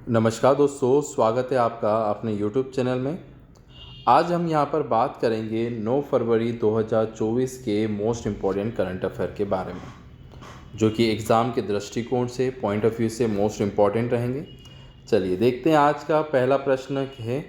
नमस्कार दोस्तों, स्वागत है आपका अपने YouTube चैनल में। आज हम यहाँ पर बात करेंगे 9 फरवरी 2024 के मोस्ट इम्पॉर्टेंट करंट अफेयर के बारे में, जो कि एग्ज़ाम के दृष्टिकोण से पॉइंट ऑफ व्यू से मोस्ट इम्पॉर्टेंट रहेंगे। चलिए देखते हैं। आज का पहला प्रश्न है,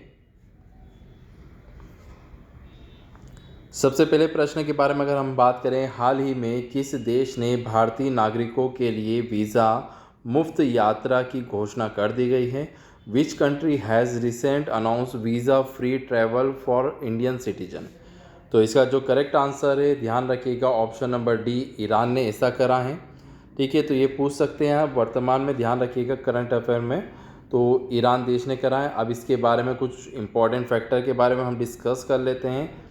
सबसे पहले प्रश्न के बारे में अगर हम बात करें, हाल ही में किस देश ने भारतीय नागरिकों के लिए वीज़ा मुफ्त यात्रा की घोषणा कर दी गई है? Which country has recent announce visa free travel for Indian citizen? तो इसका जो करेक्ट आंसर है, ध्यान रखिएगा, ऑप्शन नंबर डी, ईरान ने ऐसा करा है। ठीक है, तो ये पूछ सकते हैं आप वर्तमान में, ध्यान रखिएगा करंट अफेयर में, तो ईरान देश ने करा है। अब इसके बारे में कुछ इंपॉर्टेंट फैक्टर के बारे में हम डिस्कस कर लेते हैं।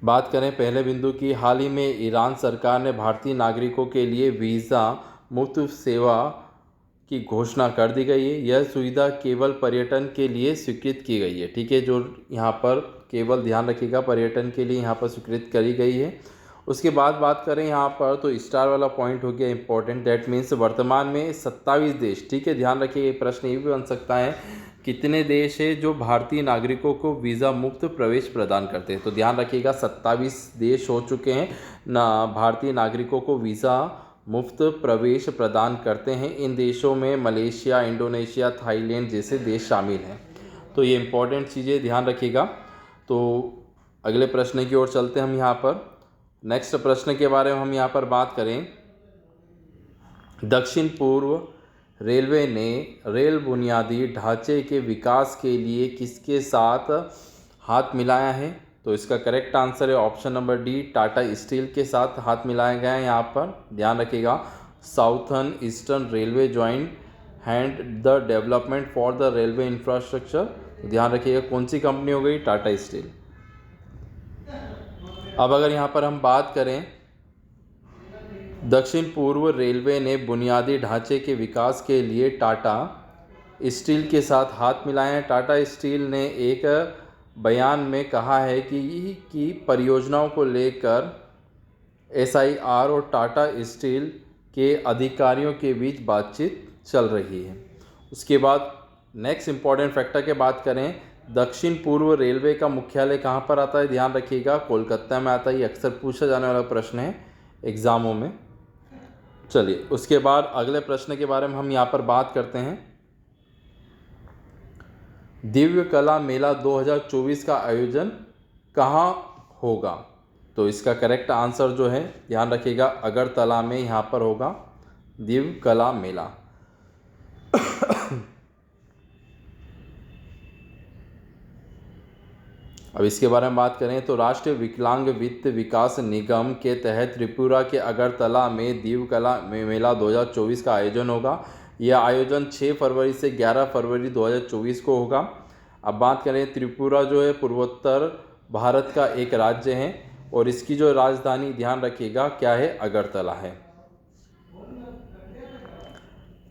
बात करें पहले बिंदु की, हाल ही में ईरान सरकार ने भारतीय नागरिकों के लिए वीज़ा मुफ्त सेवा की घोषणा कर दी गई है। यह सुविधा केवल पर्यटन के लिए स्वीकृत की गई है। ठीक है, जो यहाँ पर केवल ध्यान रखिएगा पर्यटन के लिए यहाँ पर स्वीकृत करी गई है। उसके बाद बात करें यहाँ पर, तो स्टार वाला पॉइंट हो गया इंपॉर्टेंट, दैट मीन्स वर्तमान में 27 देश, ठीक है ध्यान रखिए, प्रश्न ये भी बन सकता है कितने देश है जो भारतीय नागरिकों को वीज़ा मुक्त प्रवेश प्रदान करते हैं। तो ध्यान रखिएगा 27 देश हो चुके हैं ना भारतीय नागरिकों को वीज़ा मुफ्त प्रवेश प्रदान करते हैं। इन देशों में मलेशिया, इंडोनेशिया, थाईलैंड जैसे देश शामिल हैं। तो ये इंपॉर्टेंट चीज़ें ध्यान रखिएगा। तो अगले प्रश्न की ओर चलते हैं हम यहाँ पर। नेक्स्ट प्रश्न के बारे में हम यहाँ पर बात करें, दक्षिण पूर्व रेलवे ने रेल बुनियादी ढांचे के विकास के लिए किसके साथ हाथ मिलाया है? तो इसका करेक्ट आंसर है option number D, Tata steel के साथ हाथ मिलाया गया है। यहाँ पर ध्यान रखिएगा, southern eastern railway join hand the development for the railway infrastructure. ध्यान रखिएगा कौन सी कंपनी हो गई? टाटा स्टील। अब अगर यहाँ पर हम बात करें, दक्षिण पूर्व रेलवे ने बुनियादी ढांचे के विकास के लिए टाटा स्टील के साथ हाथ मिलाए हैं। टाटा स्टील ने एक बयान में कहा है कि परियोजनाओं को लेकर एसआईआर और टाटा स्टील के अधिकारियों के बीच बातचीत चल रही है। उसके बाद नेक्स्ट इंपॉर्टेंट फैक्टर की बात करें, दक्षिण पूर्व रेलवे का मुख्यालय कहाँ पर आता है? ध्यान रखिएगा कोलकाता में आता है। ये अक्सर पूछा जाने वाला प्रश्न है एग्जामों में। चलिए उसके बाद अगले प्रश्न के बारे में हम यहाँ पर बात करते हैं, दिव्य कला मेला 2024 का आयोजन कहाँ होगा? तो इसका करेक्ट आंसर जो है, ध्यान रखिएगा, अगरतला में यहाँ पर होगा दिव्य कला मेला। अब इसके बारे में बात करें तो राष्ट्रीय विकलांग वित्त विकास निगम के तहत त्रिपुरा के अगरतला में दिव्य कला मेला 2024 का आयोजन होगा। यह आयोजन 6 फरवरी से 11 फरवरी 2024 को होगा। अब बात करें, त्रिपुरा जो है पूर्वोत्तर भारत का एक राज्य है और इसकी जो राजधानी, ध्यान रखिएगा, क्या है? अगरतला है।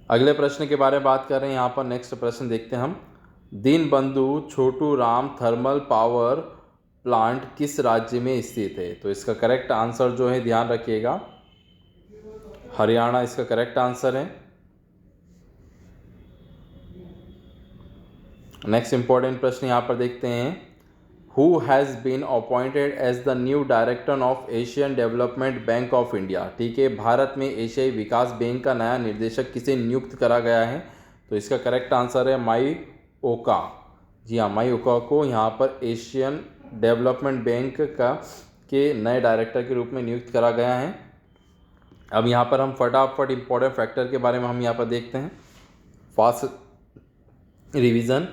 अगले प्रश्न के बारे में बात कर रहे हैं यहाँ पर। नेक्स्ट प्रश्न देखते हैं हम, Deenbandhu Chhotu Ram thermal power plant किस राज्य में स्थित है? तो इसका करेक्ट आंसर जो है, ध्यान रखिएगा, हरियाणा इसका करेक्ट आंसर है। नेक्स्ट इंपॉर्टेंट प्रश्न यहाँ पर देखते हैं, who has been appointed as the new director of Asian Development Bank of India? ठीक है, भारत में एशियाई विकास बैंक का नया निर्देशक किसे नियुक्त करा गया है? तो इसका करेक्ट आंसर है माई ओका। जी हाँ, माई ओका को यहाँ पर एशियन डेवलपमेंट बैंक के नए डायरेक्टर के रूप में नियुक्त करा गया है। अब यहाँ पर हम फटाफट इंपॉर्टेंट फैक्टर के बारे में हम यहाँ पर देखते हैं, फास्ट रिवीजन।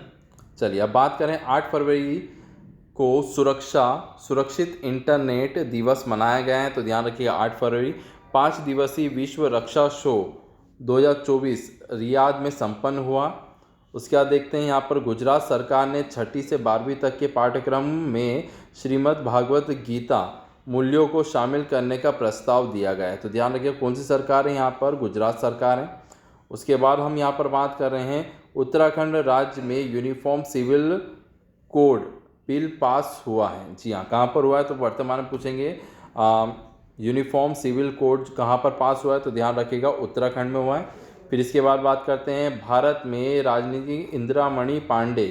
चलिए अब बात करें, 8 फरवरी को सुरक्षित इंटरनेट दिवस मनाया गया है। तो ध्यान रखिएगा 8 फरवरी। 5 दिवसीय विश्व रक्षा शो 2024 रियाद में संपन्न हुआ। उसके बाद देखते हैं यहाँ पर, गुजरात सरकार ने 6ठी से 12वीं तक के पाठ्यक्रम में श्रीमद् भागवत गीता मूल्यों को शामिल करने का प्रस्ताव दिया गया है। तो ध्यान रखिए कौन सी सरकार है? यहाँ पर गुजरात सरकार है। उसके बाद हम यहाँ पर बात कर रहे हैं, उत्तराखंड राज्य में uniform civil code bill pass हुआ है। जी हाँ, कहाँ पर हुआ है? तो वर्तमान में पूछेंगे यूनिफॉर्म सिविल कोड कहाँ पर पास हुआ है? तो ध्यान रखिएगा उत्तराखंड में हुआ है। फिर इसके बाद बात करते हैं भारत में राजनीति इंदिरामणि पांडे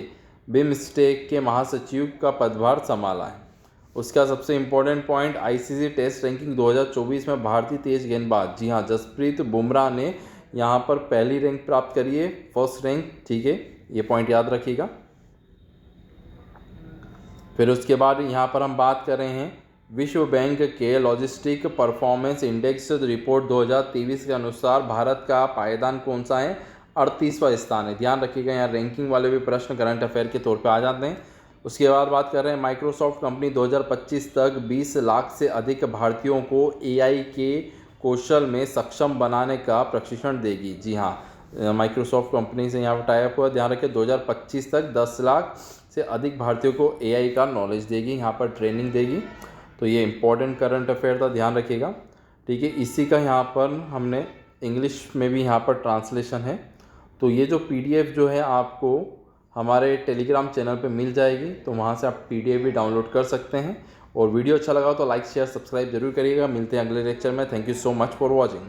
बिमस्टेक के महासचिव का पदभार संभाला है। उसका सबसे important point ICC test ranking 2024 में भारतीय तेज गेंदबाज, जी हाँ, जसप्रीत बुमराह ने यहाँ पर पहली रैंक प्राप्त करी है, फर्स्ट रैंक, ठीक है, ये पॉइंट याद रखिएगा। फिर उसके बाद यहाँ पर हम बात कर रहे हैं विश्व बैंक के लॉजिस्टिक परफॉर्मेंस इंडेक्स रिपोर्ट 2023 के अनुसार भारत का पायदान कौन सा है? 38वां स्थान है। ध्यान रखिएगा, यहाँ रैंकिंग वाले भी प्रश्न करंट अफेयर के तौर पे आ जाते हैं। उसके बाद बात कर रहे हैं माइक्रोसॉफ्ट कंपनी 2025 तक 20 लाख से अधिक भारतीयों को एआई के कौशल में सक्षम बनाने का प्रशिक्षण देगी। जी हाँ, माइक्रोसॉफ्ट कंपनी से यहाँ पर टाई अप हुआ। ध्यान रखें 2025 तक 10 लाख से अधिक भारतीयों को एआई का नॉलेज देगी, यहाँ पर ट्रेनिंग देगी। तो ये इंपॉर्टेंट करंट अफेयर था, ध्यान रखिएगा, ठीक है। इसी का यहाँ पर हमने इंग्लिश में भी यहाँ पर ट्रांसलेशन है। तो ये जो पीडीएफ जो है आपको हमारे टेलीग्राम चैनल पे मिल जाएगी, तो वहाँ से आप पीडीएफ भी डाउनलोड कर सकते हैं। और वीडियो अच्छा लगा तो लाइक शेयर सब्सक्राइब जरूर करिएगा। मिलते हैं अगले लेक्चर में। Thank you so much for watching.